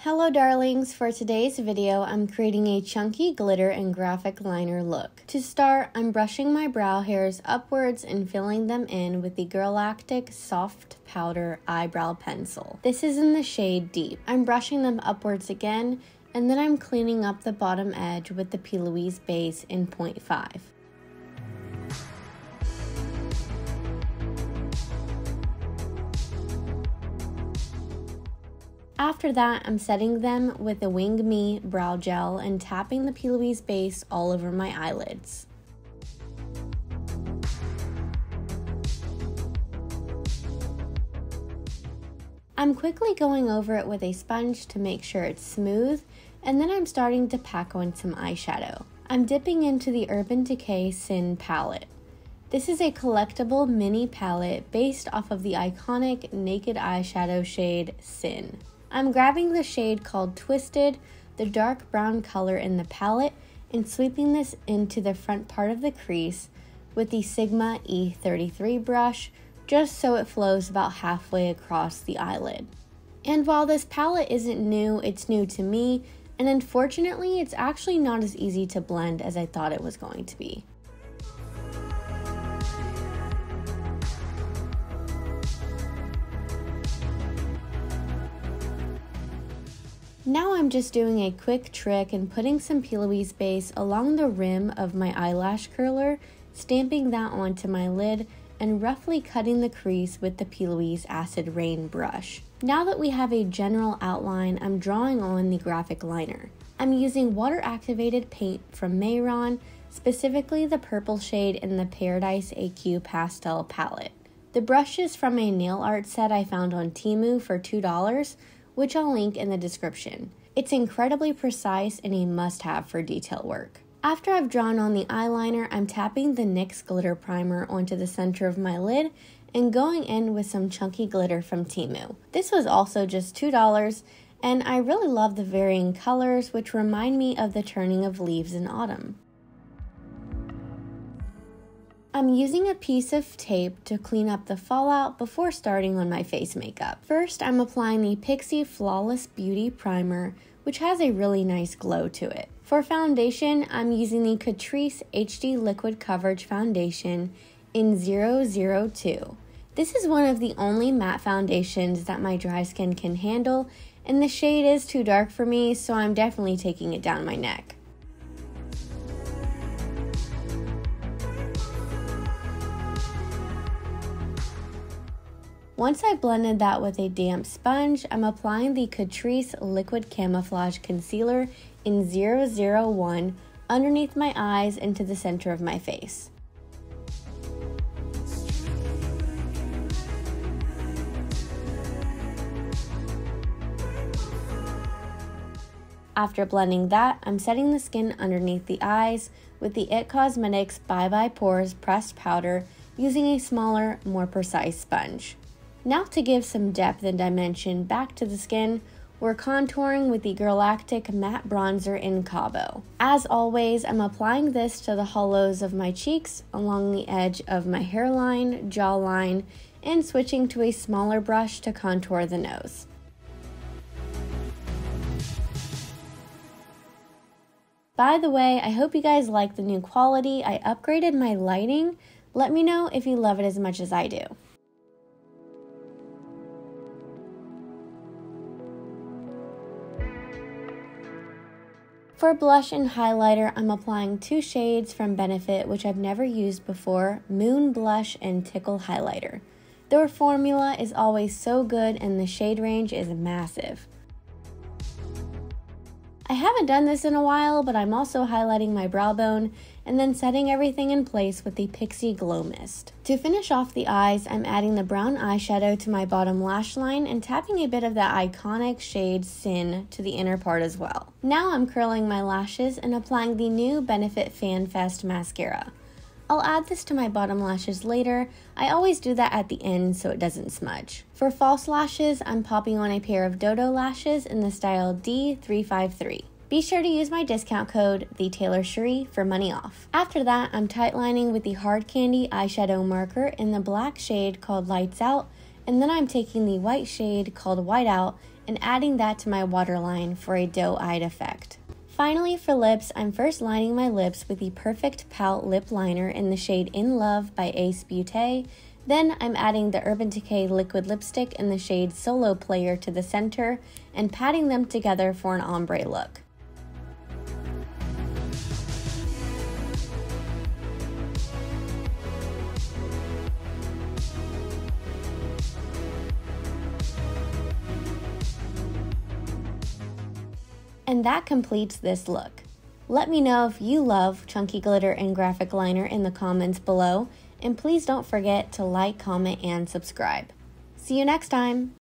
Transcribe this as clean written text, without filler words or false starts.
Hello darlings, for today's video I'm creating a chunky glitter and graphic liner look. To start, I'm brushing my brow hairs upwards and filling them in with the Girlactik Soft Powder Eyebrow Pencil. This is in the shade Deep. I'm brushing them upwards again, and then I'm cleaning up the bottom edge with the Plouise base in 0.5. After that, I'm setting them with the Wing Me brow gel and tapping the Plouise base all over my eyelids. I'm quickly going over it with a sponge to make sure it's smooth, and then I'm starting to pack on some eyeshadow. I'm dipping into the Urban Decay Sin palette. This is a collectible mini palette based off of the iconic naked eyeshadow shade Sin. I'm grabbing the shade called Twisted, the dark brown color in the palette, and sweeping this into the front part of the crease with the Sigma E33 brush, just so it flows about halfway across the eyelid. And while this palette isn't new, it's new to me, and unfortunately it's actually not as easy to blend as I thought it was going to be. Now I'm just doing a quick trick and putting some Plouise base along the rim of my eyelash curler, stamping that onto my lid, and roughly cutting the crease with the Plouise Acid Rain brush. Now that we have a general outline, I'm drawing on the graphic liner. I'm using water-activated paint from Mehron, specifically the purple shade in the Paradise AQ Pastel palette. The brush is from a nail art set I found on Temu for $2, which I'll link in the description. It's incredibly precise and a must-have for detail work. After I've drawn on the eyeliner, I'm tapping the NYX glitter primer onto the center of my lid and going in with some chunky glitter from Temu. This was also just $2, and I really love the varying colors, which remind me of the turning of leaves in autumn. I'm using a piece of tape to clean up the fallout before starting on my face makeup. First, I'm applying the Pixi Flawless Beauty Primer, which has a really nice glow to it. For foundation, I'm using the Catrice HD Liquid Coverage Foundation in 002. This is one of the only matte foundations that my dry skin can handle, and the shade is too dark for me, so I'm definitely taking it down my neck. Once I blended that with a damp sponge, I'm applying the Catrice Liquid Camouflage Concealer in 001 underneath my eyes into the center of my face. After blending that, I'm setting the skin underneath the eyes with the It Cosmetics Bye Bye Pores Pressed Powder using a smaller, more precise sponge. Now to give some depth and dimension back to the skin, we're contouring with the Girlactik Matte Bronzer in Cabo. As always, I'm applying this to the hollows of my cheeks, along the edge of my hairline, jawline, and switching to a smaller brush to contour the nose. By the way, I hope you guys like the new quality. I upgraded my lighting. Let me know if you love it as much as I do. For blush and highlighter, I'm applying two shades from Benefit, which I've never used before, Moon Blush and Tickle Highlighter. Their formula is always so good and the shade range is massive. I haven't done this in a while, but I'm also highlighting my brow bone and then setting everything in place with the Pixi Glow Mist. To finish off the eyes, I'm adding the brown eyeshadow to my bottom lash line and tapping a bit of that iconic shade Sin to the inner part as well. Now I'm curling my lashes and applying the new Benefit Fan Fest mascara. I'll add this to my bottom lashes later. I always do that at the end so it doesn't smudge. For false lashes, I'm popping on a pair of Dodo Lashes in the style D353. Be sure to use my discount code, TheTaylorCherie, for money off. After that, I'm tightlining with the Hard Candy eyeshadow marker in the black shade called Lights Out, and then I'm taking the white shade called White Out and adding that to my waterline for a doe-eyed effect. Finally, for lips, I'm first lining my lips with the Perfect Pout Lip Liner in the shade In Love by Ace Beauté. Then I'm adding the Urban Decay Liquid Lipstick in the shade Solo Player to the center and patting them together for an ombre look. And that completes this look. Let me know if you love chunky glitter and graphic liner in the comments below, and please don't forget to like, comment, and subscribe. See you next time!